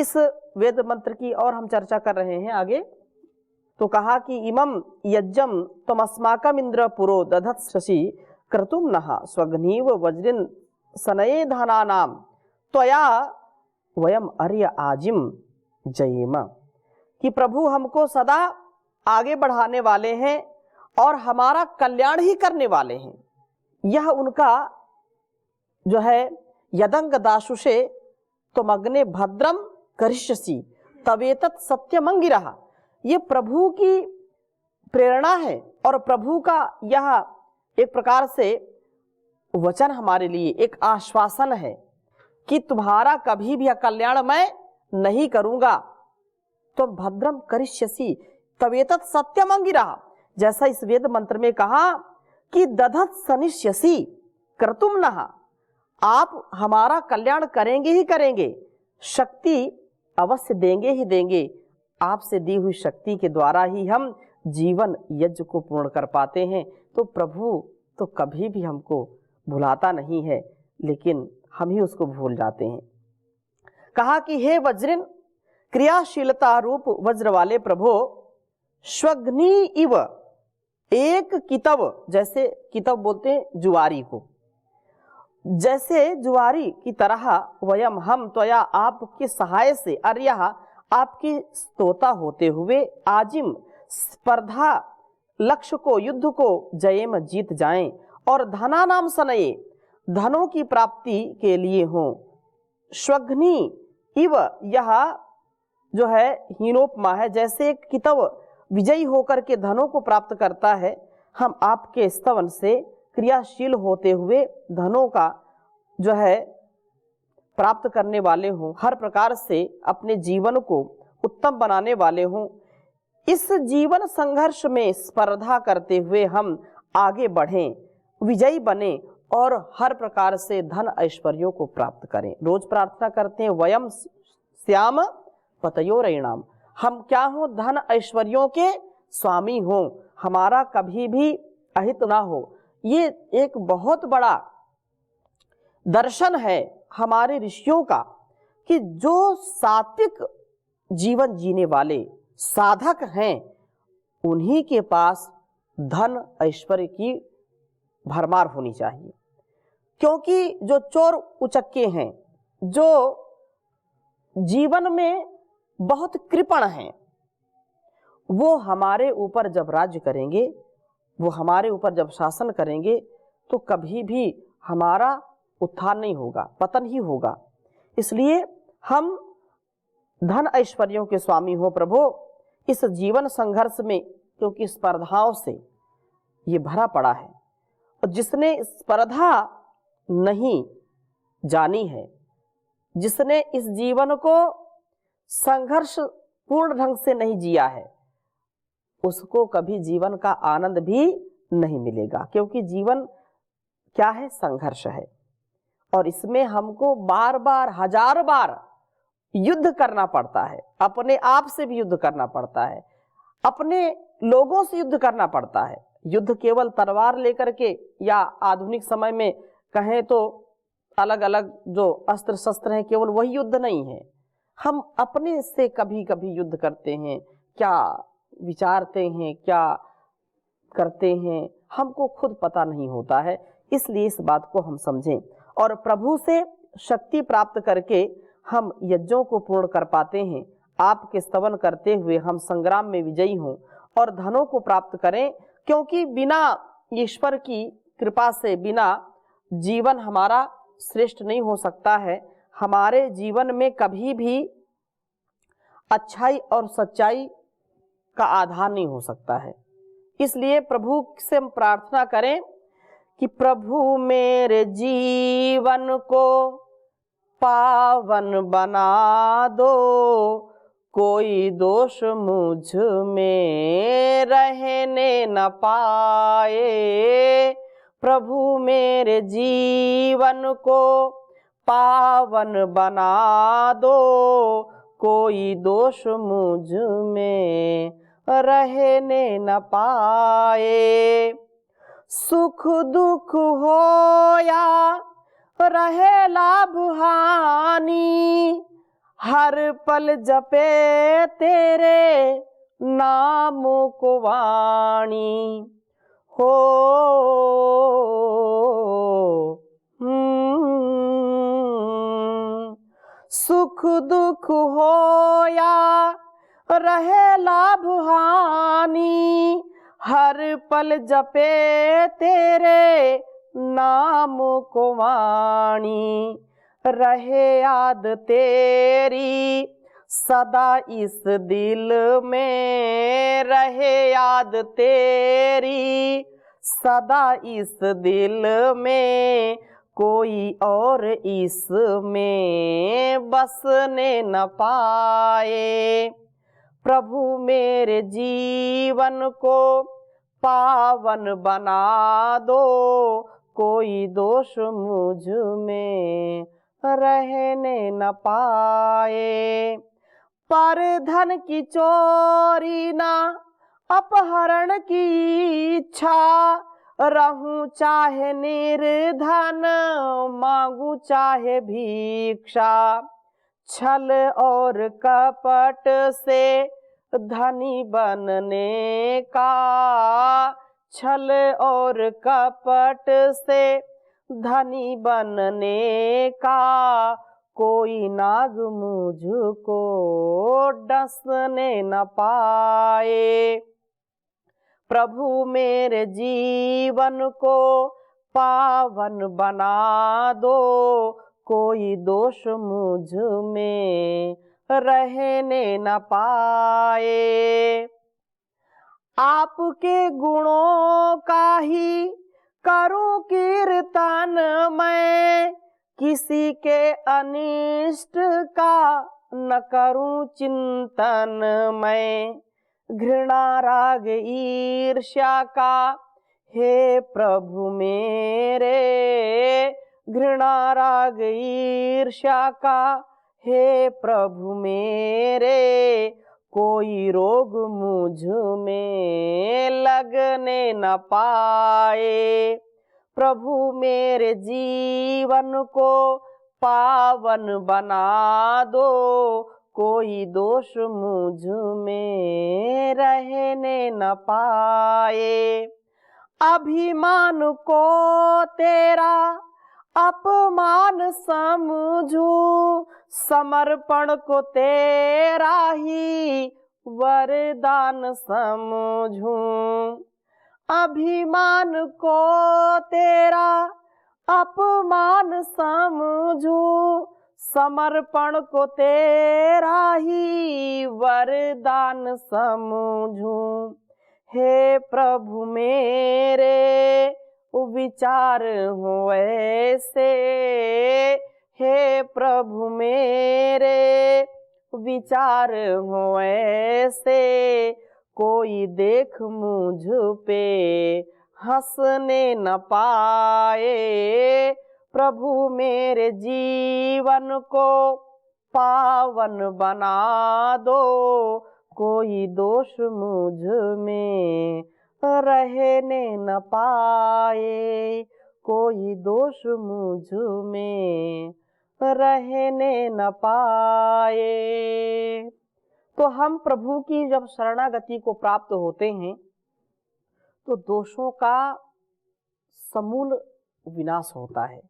इस वेद मंत्र की और हम चर्चा कर रहे हैं आगे। तो कहा कि इमं यज्ञम तमस्माकम इंद्र पुरो दधत शशि क्रतुम नहा स्वग्नीव वज्रिन सनये धनानाम त्वया वयम अर्य आजिम जयेम। कि प्रभु हमको सदा आगे बढ़ाने वाले हैं और हमारा कल्याण ही करने वाले हैं। यह उनका जो है यदंग दाशुषे तुमग्ने भद्रम करिष्यसि तवेतत् सत्यमंगिरः, ये प्रभु की प्रेरणा है और प्रभु का यह एक प्रकार से वचन हमारे लिए एक आश्वासन है कि तुम्हारा कभी भी अकल्याण मैं नहीं करूंगा। तो भद्रम करिष्यसि तवेतत् सत्यमंगिरः, जैसा इस वेद मंत्र में कहा कि दधत सनिष्यसि क्रतुम नः, आप हमारा कल्याण करेंगे ही करेंगे, शक्ति अवश्य देंगे ही देंगे। आपसे दी हुई शक्ति के द्वारा ही हम जीवन यज्ञ को पूर्ण कर पाते हैं। तो प्रभु तो कभी भी हमको भुलाता नहीं है, लेकिन हम ही उसको भूल जाते हैं। कहा कि हे वज्रिन, क्रियाशीलता रूप वज्र वाले प्रभो, स्वग्नि इव, एक कितव, जैसे कितव बोलते हैं जुआरी को, जैसे जुआरी की तरह वयम हम त्वया आपके सहाय से अर्यः आपकी स्तोता होते हुए आजिम स्पर्धा लक्ष्य को युद्ध को जयेम जीत जाएं और धना नाम सनये धनों की प्राप्ति के लिए हों। स्वग्नि इव, यह जो है हीनोपमा है, जैसे एक कितव विजयी होकर के धनों को प्राप्त करता है, हम आपके स्तवन से क्रियाशील होते हुए धनों का जो है प्राप्त करने वाले हों, हर प्रकार से अपने जीवन को उत्तम बनाने वाले हों। इस जीवन संघर्ष में स्पर्धा करते हुए हम आगे बढ़ें, विजयी बने और हर प्रकार से धन ऐश्वर्यों को प्राप्त करें। रोज प्रार्थना करते हैं वयम श्याम पतयोरयिणाम, हम क्या हों, धन ऐश्वर्यों के स्वामी हों, हमारा कभी भी अहित ना हो। ये एक बहुत बड़ा दर्शन है हमारे ऋषियों का कि जो सात्विक जीवन जीने वाले साधक हैं, उन्हीं के पास धन ऐश्वर्य की भरमार होनी चाहिए। क्योंकि जो चोर उचक्के हैं, जो जीवन में बहुत कृपण हैं, वो हमारे ऊपर जब राज्य करेंगे, वो हमारे ऊपर जब शासन करेंगे, तो कभी भी हमारा उत्थान नहीं होगा, पतन ही होगा। इसलिए हम धन ऐश्वर्यों के स्वामी हो प्रभु। इस जीवन संघर्ष में क्योंकि स्पर्धाओं से ये भरा पड़ा है, और जिसने स्पर्धा नहीं जानी है, जिसने इस जीवन को संघर्ष पूर्ण ढंग से नहीं जिया है, उसको कभी जीवन का आनंद भी नहीं मिलेगा। क्योंकि जीवन क्या है, संघर्ष है, और इसमें हमको बार बार हजार बार युद्ध करना पड़ता है, अपने आप से भी युद्ध करना पड़ता है, अपने लोगों से युद्ध करना पड़ता है। युद्ध केवल तलवार लेकर के या आधुनिक समय में कहें तो अलग अलग जो अस्त्र शस्त्र हैं, केवल वही युद्ध नहीं है। हम अपने से कभी कभी युद्ध करते हैं, क्या विचारते हैं, क्या करते हैं, हमको खुद पता नहीं होता है। इसलिए इस बात को हम समझें और प्रभु से शक्ति प्राप्त करके हम यज्ञों को पूर्ण कर पाते हैं। आपके स्तवन करते हुए हम संग्राम में विजयी हों और धनों को प्राप्त करें, क्योंकि बिना ईश्वर की कृपा से बिना जीवन हमारा श्रेष्ठ नहीं हो सकता है। हमारे जीवन में कभी भी अच्छाई और सच्चाई का आधार नहीं हो सकता है। इसलिए प्रभु से हम प्रार्थना करें कि प्रभु मेरे जीवन को पावन बना दो, कोई दोष मुझ में रहने न पाए। प्रभु मेरे जीवन को पावन बना दो, कोई दोष मुझ में रहने न पाए। सुख दुख हो या रहे लाभ हानि, हर पल जपे तेरे नाम को वाणी हो। सुख दुख हो या रहे लाभ हानि, हर पल जपे तेरे नाम को वाणी। रहे याद तेरी सदा इस दिल में, रहे याद तेरी सदा इस दिल में, कोई और इसमें बसने न पाए। प्रभु मेरे जीवन को पावन बना दो, कोई दोष मुझ में रहने न पाए। पर धन की चोरी ना अपहरण की इच्छा, रहूं चाहे निर्धन मांगू चाहे भिक्षा। छल और कपट से धनी बनने का, छल और कपट से धनी बनने का, कोई नाग मुझको डसने न पाए। प्रभु मेरे जीवन को पावन बना दो, कोई दोष मुझ में रहने न पाए। आपके गुणों का ही करूं कीर्तन मैं, किसी के अनिष्ट का न करूं चिंतन मैं। घृणा राग ईर्ष्या का हे प्रभु मेरे, घृणा राग ईर्ष्या का हे प्रभु मेरे, कोई रोग मुझ में लगने न पाए। प्रभु मेरे जीवन को पावन बना दो, कोई दोष मुझ में रहने न पाए। अभिमान को तेरा अपमान समझूं, समर्पण को तेरा ही वरदान समझूं। अभिमान को तेरा अपमान समझूं, समर्पण को तेरा ही वरदान समझूं। हे प्रभु मेरे विचार हो ऐसे, हे प्रभु मेरे विचार हो ऐसे, कोई देख मुझ पे हंसने न पाए। प्रभु मेरे जीवन को पावन बना दो, कोई दोष मुझ में रहने न पाए, कोई दोष मुझ में रहने न पाए। तो हम प्रभु की जब शरणागति को प्राप्त होते हैं तो दोषों का समूल विनाश होता है।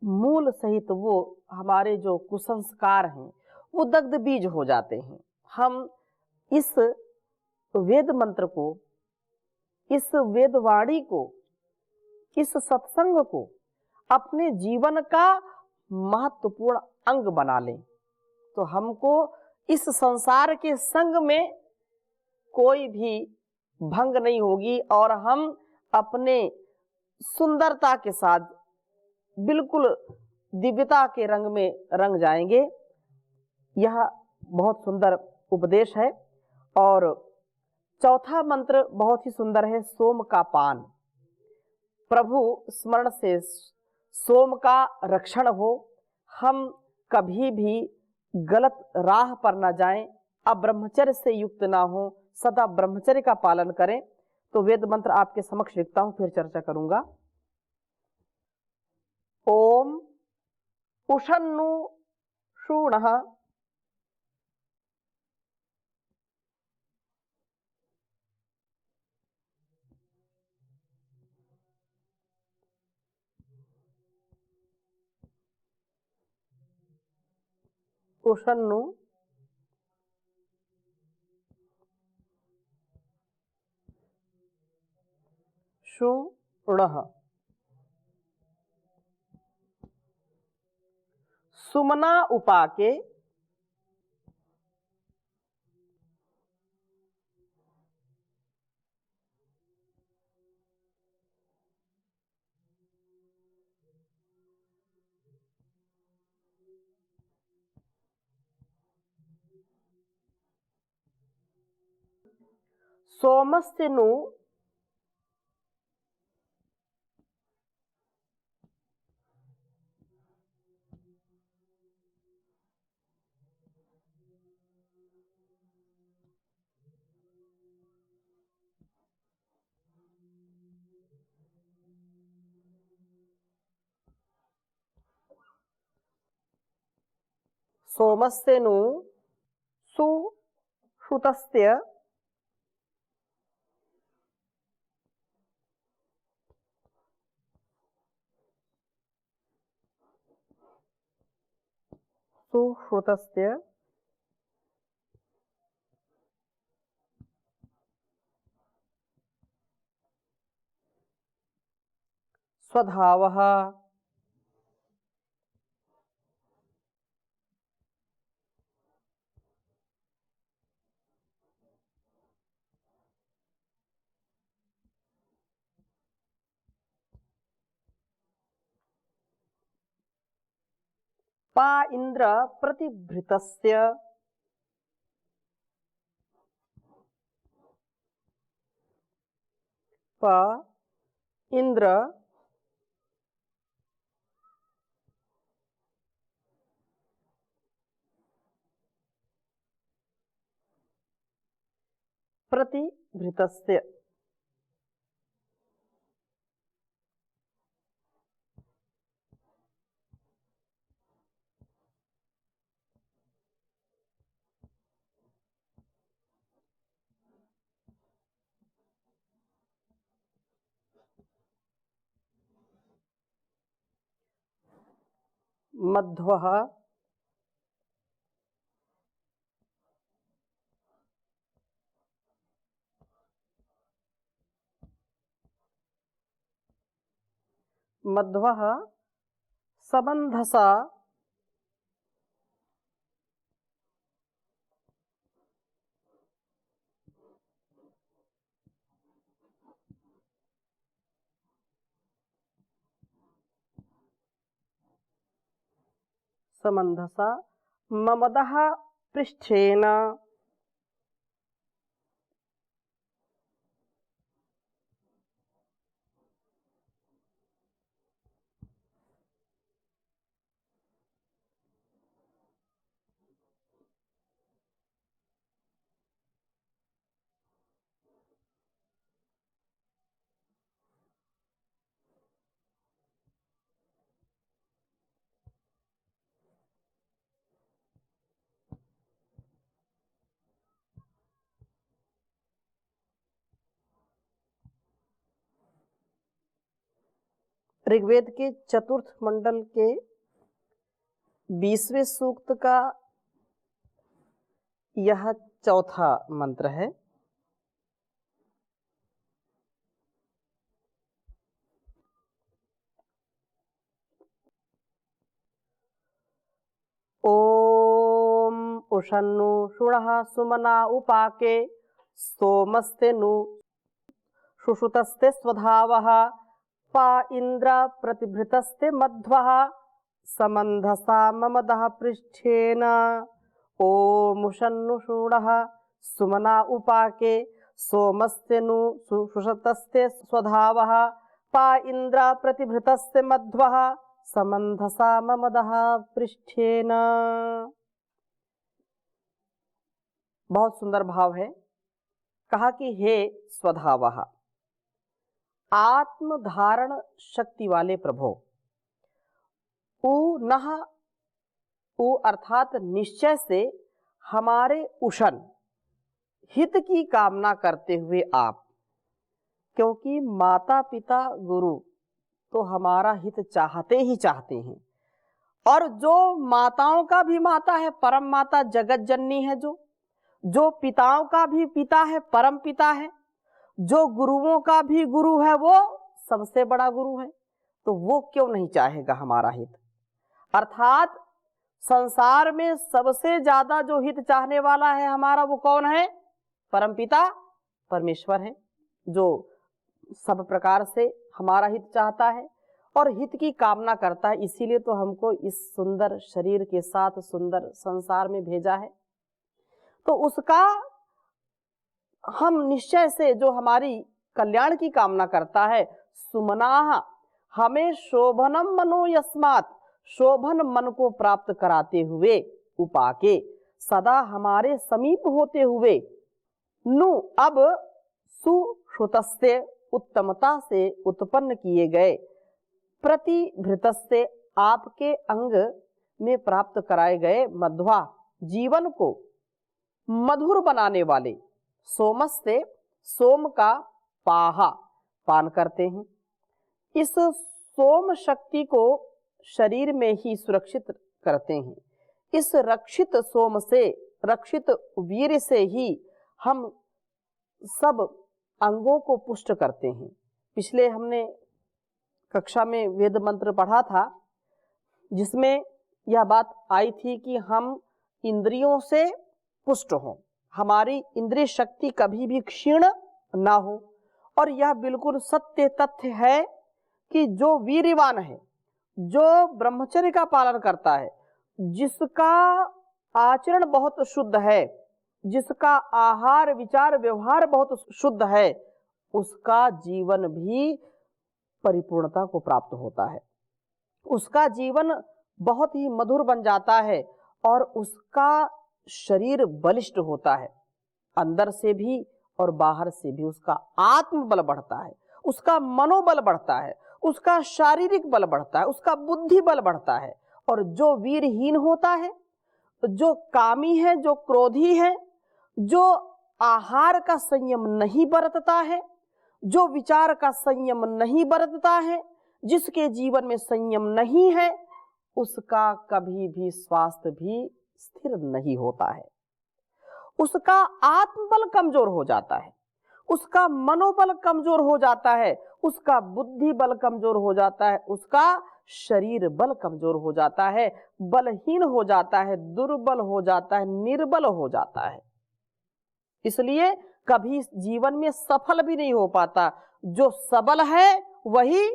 मूल सहित वो हमारे जो कुसंस्कार हैं वो दग्ध बीज हो जाते हैं। हम इस वेद मंत्र को, इस वेदवाणी को, इस सत्संग को अपने जीवन का महत्वपूर्ण अंग बना लें तो हमको इस संसार के संग में कोई भी भंग नहीं होगी और हम अपने सुंदरता के साथ बिल्कुल दिव्यता के रंग में रंग जाएंगे। यह बहुत सुंदर उपदेश है। और चौथा मंत्र बहुत ही सुंदर है, सोम का पान। प्रभु स्मरण से सोम का रक्षण हो, हम कभी भी गलत राह पर ना जाएं, अब्रह्मचर्य से युक्त ना हो, सदा ब्रह्मचर्य का पालन करें। तो वेद मंत्र आपके समक्ष लिखता हूं, फिर चर्चा करूंगा। ओम उषन्नु शूणः उषन्नु शुणः सुमना उपाके सोमस्य नु सोमस्य नु सुश्रुतस्य स्वधावः पा इंद्र प्रतिभृतस्य प इंद्र प्रतिभृतस्य मध्वः मध्वः सबन्धसा समन्धसा ममदः पृष्ठेन ऋग्वेद के चतुर्थ मंडल के 20वें सूक्त का यह चौथा मंत्र है। ओम उषन्नु शुणः सुमना उपाके सोमस्ते नु शुश्रुतस्ते स्वधावः पा इंद्र प्रतिभृतस्ते मध्वः समन्धसा ममदः पृष्ठेन ओम उषन्नु शुणः सुमना उपाके सोमस्ते नु शुश्रुतस्ते स्वधावः पा इंद्र प्रतिभृतस्ते मध्वः समन्धसा ममदः पृष्ठेन। बहुत सुंदर भाव है। कहा कि हे स्वधावः, आत्म धारण शक्ति वाले प्रभो, उ अर्थात निश्चय से हमारे उषन हित की कामना करते हुए आप, क्योंकि माता पिता गुरु तो हमारा हित चाहते ही चाहते हैं और जो माताओं का भी माता है, परम माता जगत जननी है, जो पिताओं का भी पिता है, परम पिता है, जो गुरुओं का भी गुरु है, वो सबसे बड़ा गुरु है, तो वो क्यों नहीं चाहेगा हमारा हित। अर्थात संसार में सबसे ज्यादा जो हित चाहने वाला है हमारा, वो कौन है? परमपिता परमेश्वर है, जो सब प्रकार से हमारा हित चाहता है और हित की कामना करता है। इसीलिए तो हमको इस सुंदर शरीर के साथ सुंदर संसार में भेजा है। तो उसका हम निश्चय से, जो हमारी कल्याण की कामना करता है, सुमनाह हमें शोभनम मनो यस्मात्, शोभन मन को प्राप्त कराते हुए, उपाके सदा हमारे समीप होते हुए, नु अब सुश्रुतस्य उत्तमता से उत्पन्न किए गए, प्रतिभृतस्य आपके अंग में प्राप्त कराए गए, मध्वा जीवन को मधुर बनाने वाले, सोमस्य सोम का पाहा पान करते हैं। इस सोम शक्ति को शरीर में ही सुरक्षित करते हैं। इस रक्षित सोम से, रक्षित वीर से ही हम सब अंगों को पुष्ट करते हैं। पिछले हमने कक्षा में वेद मंत्र पढ़ा था, जिसमें यह बात आई थी कि हम इंद्रियों से पुष्ट हों, हमारी इंद्रिय शक्ति कभी भी क्षीण ना हो। और यह बिल्कुल सत्य तथ्य है कि जो वीर्यवान है, जो ब्रह्मचर्य का पालन करता है, जिसका आचरण बहुत शुद्ध है, जिसका आहार विचार व्यवहार बहुत शुद्ध है, उसका जीवन भी परिपूर्णता को प्राप्त होता है, उसका जीवन बहुत ही मधुर बन जाता है और उसका शरीर बलिष्ठ होता है, अंदर से भी और बाहर से भी उसका आत्मबल बढ़ता है, उसका मनोबल बढ़ता है, उसका शारीरिक बल बढ़ता है, उसका बुद्धि बल बढ़ता है। और जो वीरहीन होता है, जो कामी है, जो क्रोधी है, जो आहार का संयम नहीं बरतता है, जो विचार का संयम नहीं बरतता है, जिसके जीवन में संयम नहीं है, उसका कभी भी स्वास्थ्य भी स्थिर नहीं होता है। उसका आत्मबल कमजोर हो जाता है, उसका मनोबल कमजोर हो जाता है, उसका बुद्धि बल कमजोर हो जाता है, उसका शरीर बल कमजोर हो जाता है, बलहीन हो जाता है, दुर्बल हो जाता है, निर्बल हो जाता है। इसलिए कभी जीवन में सफल भी नहीं हो पाता। जो सबल है वही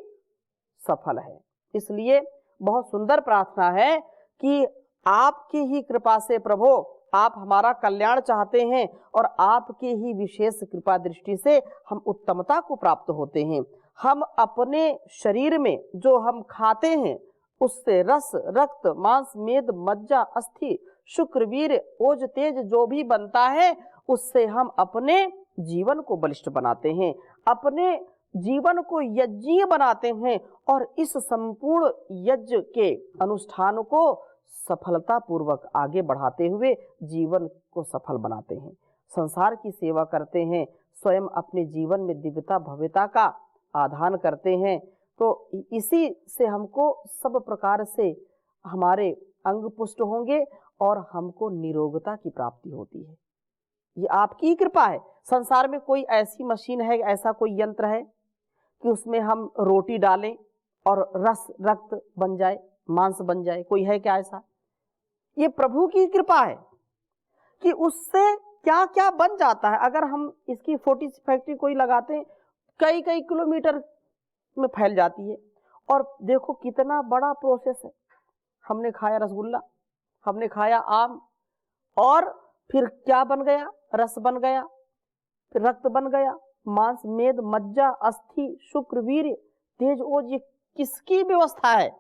सफल है। इसलिए बहुत सुंदर प्रार्थना है कि आपकी ही कृपा से प्रभु, आप हमारा कल्याण चाहते हैं और आपके ही विशेष कृपा दृष्टि से हम उत्तमता को प्राप्त होते हैं। हम अपने शरीर में जो हम खाते हैं, उससे रस, रक्त, मांस, मेद, मज्जा, अस्थि, शुक्र, वीर, ओज, तेज जो भी बनता है, उससे हम अपने जीवन को बलिष्ठ बनाते हैं, अपने जीवन को यज्ञीय बनाते हैं और इस संपूर्ण यज्ञ के अनुष्ठान को सफलता पूर्वक आगे बढ़ाते हुए जीवन को सफल बनाते हैं, संसार की सेवा करते हैं, स्वयं अपने जीवन में दिव्यता भव्यता का आधान करते हैं। तो इसी से हमको सब प्रकार से हमारे अंग पुष्ट होंगे और हमको निरोगता की प्राप्ति होती है। ये आपकी कृपा है। संसार में कोई ऐसी मशीन है, ऐसा कोई यंत्र है कि उसमें हम रोटी डालें और रस, रक्त बन जाए, मांस बन जाए? कोई है क्या ऐसा? ये प्रभु की कृपा है कि उससे क्या क्या बन जाता है। अगर हम इसकी फोर्टी फैक्ट्री कोई लगाते हैं, कई कई किलोमीटर में फैल जाती है। और देखो कितना बड़ा प्रोसेस है। हमने खाया रसगुल्ला, हमने खाया आम, और फिर क्या बन गया? रस बन गया, फिर रक्त बन गया, मांस, मेद, मज्जा, अस्थि, शुक्र, वीर्य, तेज, ओज। ये किसकी व्यवस्था है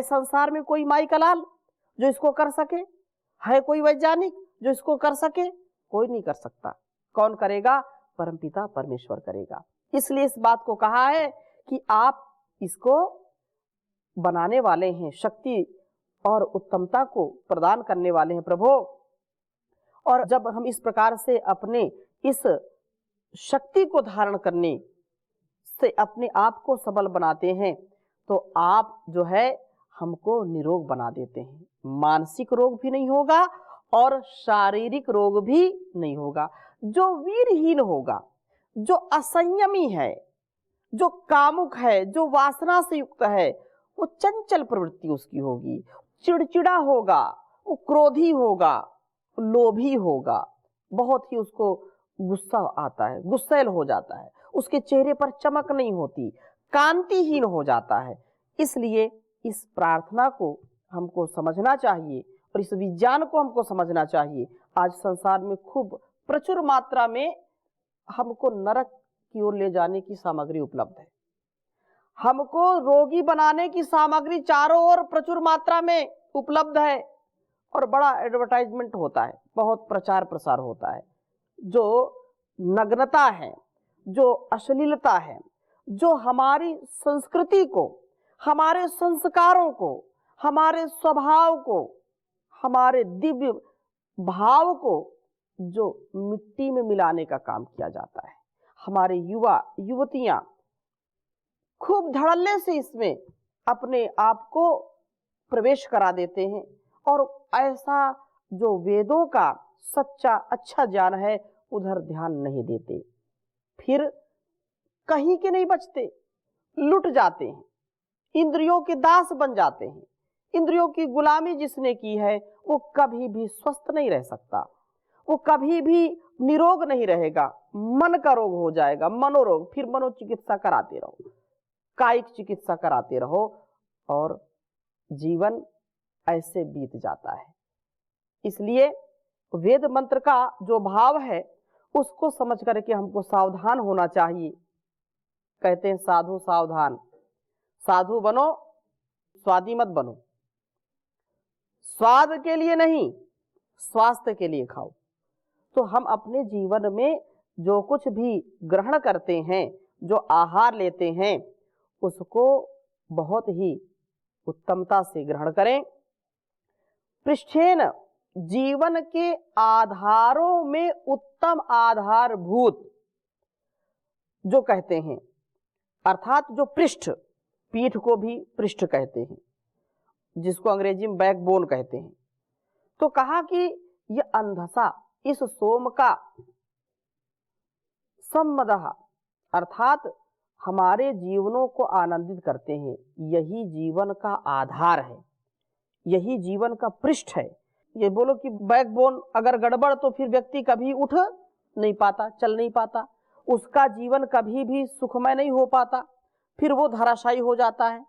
संसार में कोई माई का लाल जो इसको कर सके? है कोई वैज्ञानिक जो इसको कर सके? कोई नहीं कर सकता। कौन करेगा? परमपिता परमेश्वर करेगा। इसलिए इस बात को कहा है कि आप इसको बनाने वाले हैं, शक्ति और उत्तमता को प्रदान करने वाले हैं प्रभु। और जब हम इस प्रकार से अपने इस शक्ति को धारण करने से अपने आप को सबल बनाते हैं, तो आप जो है हमको निरोग बना देते हैं। मानसिक रोग भी नहीं होगा और शारीरिक रोग भी नहीं होगा। जो वीरहीन होगा, जो असंयमी है, जो कामुक है, जो वासना से युक्त है, वो चंचल प्रवृत्ति उसकी होगी, चिड़चिड़ा होगा, वो क्रोधी होगा, लोभी होगा, बहुत ही उसको गुस्सा आता है, गुस्सैल हो जाता है, उसके चेहरे पर चमक नहीं होती, कांतिहीन हो जाता है। इसलिए इस प्रार्थना को हमको समझना चाहिए और इस विज्ञान को हमको समझना चाहिए। आज संसार में खूब प्रचुर मात्रा में हमको नरक की ओर ले जाने की सामग्री उपलब्ध है। हमको रोगी बनाने की सामग्री चारों ओर प्रचुर मात्रा में उपलब्ध है और बड़ा एडवर्टाइजमेंट होता है, बहुत प्रचार प्रसार होता है। जो नग्नता है, जो अश्लीलता है, जो हमारी संस्कृति को, हमारे संस्कारों को, हमारे स्वभाव को, हमारे दिव्य भाव को जो मिट्टी में मिलाने का काम किया जाता है। हमारे युवा युवतियां खूब धड़ल्ले से इसमें अपने आप को प्रवेश करा देते हैं और ऐसा जो वेदों का सच्चा अच्छा ज्ञान है उधर ध्यान नहीं देते, फिर कहीं के नहीं बचते, लुट जाते हैं, इंद्रियों के दास बन जाते हैं। इंद्रियों की गुलामी जिसने की है वो कभी भी स्वस्थ नहीं रह सकता, वो कभी भी निरोग नहीं रहेगा, मन का रोग हो जाएगा, मनोरोग। फिर मनोचिकित्सा कराते रहो, कायिक चिकित्सा कराते रहो और जीवन ऐसे बीत जाता है। इसलिए वेद मंत्र का जो भाव है उसको समझ करके हमको सावधान होना चाहिए। कहते हैं साधु सावधान, साधु बनो स्वादी मत बनो। स्वाद के लिए नहीं, स्वास्थ्य के लिए खाओ। तो हम अपने जीवन में जो कुछ भी ग्रहण करते हैं, जो आहार लेते हैं, उसको बहुत ही उत्तमता से ग्रहण करें। पृष्ठेन जीवन के आधारों में उत्तम आधारभूत जो कहते हैं, अर्थात जो पृष्ठ, पीठ को भी पृष्ठ कहते हैं, जिसको अंग्रेजी में बैकबोन कहते हैं। तो कहा कि यह अंधसा, इस सोम का सम्मदः अर्थात हमारे जीवनों को आनंदित करते हैं। यही जीवन का आधार है, यही जीवन का पृष्ठ है। ये बोलो कि बैकबोन अगर गड़बड़ तो फिर व्यक्ति कभी उठ नहीं पाता, चल नहीं पाता, उसका जीवन कभी भी सुखमय नहीं हो पाता, फिर वो धराशायी हो जाता है।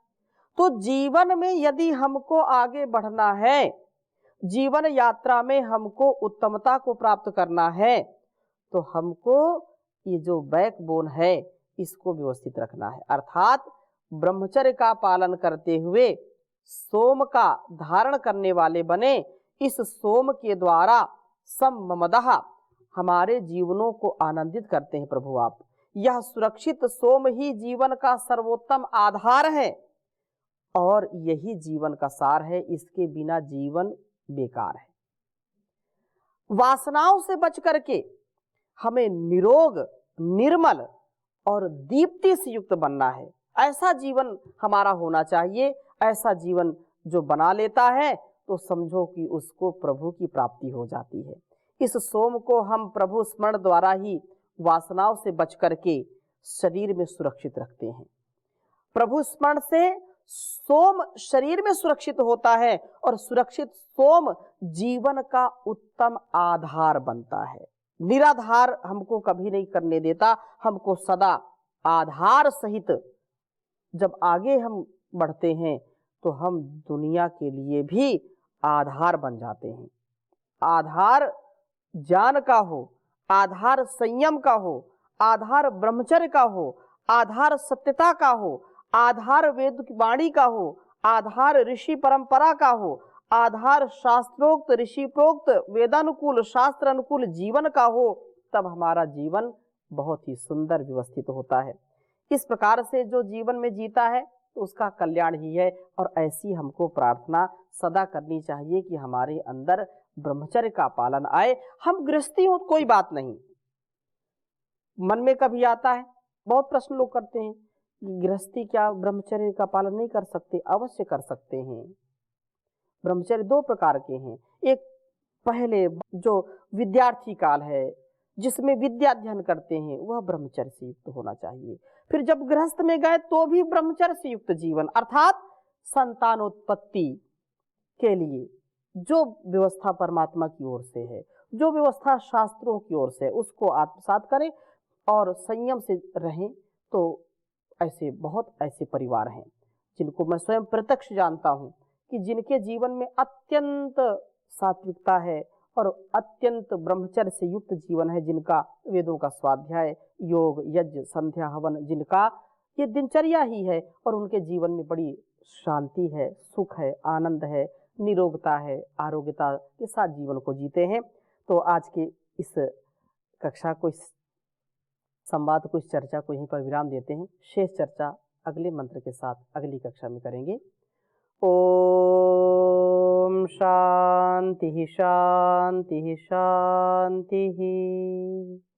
तो जीवन में यदि हमको आगे बढ़ना है, जीवन यात्रा में हमको उत्तमता को प्राप्त करना है, तो हमको ये जो बैकबोन है इसको व्यवस्थित रखना है। अर्थात ब्रह्मचर्य का पालन करते हुए सोम का धारण करने वाले बने। इस सोम के द्वारा सम्मदः हमारे जीवनों को आनंदित करते हैं प्रभु आप। यह सुरक्षित सोम ही जीवन का सर्वोत्तम आधार है और यही जीवन का सार है। इसके बिना जीवन बेकार है। वासनाओं से बच करके हमें निरोग, निर्मल और दीप्ति से युक्त बनना है। ऐसा जीवन हमारा होना चाहिए। ऐसा जीवन जो बना लेता है तो समझो कि उसको प्रभु की प्राप्ति हो जाती है। इस सोम को हम प्रभु स्मरण द्वारा ही वासनाओं से बच करके शरीर में सुरक्षित रखते हैं। प्रभु स्मरण से सोम शरीर में सुरक्षित होता है और सुरक्षित सोम जीवन का उत्तम आधार बनता है। निराधार हमको कभी नहीं करने देता, हमको सदा आधार सहित जब आगे हम बढ़ते हैं तो हम दुनिया के लिए भी आधार बन जाते हैं। आधार ज्ञान का हो, आधार संयम का हो, आधार ब्रह्मचर्य का हो, आधार सत्यता का हो, आधार वेद की वाणी का हो, आधार ऋषि परंपरा का हो, आधार शास्त्रोक्त ऋषिप्रोक्त वेदानुकूल शास्त्र अनुकूल जीवन का हो, तब हमारा जीवन बहुत ही सुंदर व्यवस्थित होता है। इस प्रकार से जो जीवन में जीता है तो उसका कल्याण ही है। और ऐसी हमको प्रार्थना सदा करनी चाहिए कि हमारे अंदर ब्रह्मचर्य का पालन आए। हम गृहस्थी हो कोई बात नहीं, मन में कभी आता है, बहुत प्रश्न लोग करते हैं गृहस्थी क्या ब्रह्मचर्य का पालन नहीं कर सकते? अवश्य कर सकते हैं। ब्रह्मचर्य दो प्रकार के हैं। एक पहले जो विद्यार्थी काल है, जिसमें विद्या अध्ययन करते हैं, वह ब्रह्मचर्य से युक्त होना चाहिए। फिर जब गृहस्थ में गए तो भी ब्रह्मचर्य से युक्त जीवन, अर्थात संतानोत्पत्ति के लिए जो व्यवस्था परमात्मा की ओर से है, जो व्यवस्था शास्त्रों की ओर से है, उसको आत्मसात करें और संयम से रहें। तो ऐसे बहुत ऐसे परिवार हैं जिनको मैं स्वयं प्रत्यक्ष जानता हूं कि जिनके जीवन में अत्यंत सात्विकता है और अत्यंत ब्रह्मचर्य से युक्त जीवन है, जिनका वेदों का स्वाध्याय, योग, यज्ञ, संध्या, हवन, जिनका ये दिनचर्या ही है, और उनके जीवन में बड़ी शांति है, सुख है, आनंद है, निरोगता है, आरोग्यता के साथ जीवन को जीते हैं। तो आज के इस कक्षा को, इस संवाद को, इस चर्चा को यहीं पर विराम देते हैं। शेष चर्चा अगले मंत्र के साथ अगली कक्षा में करेंगे। ओम शांति शांति शांति।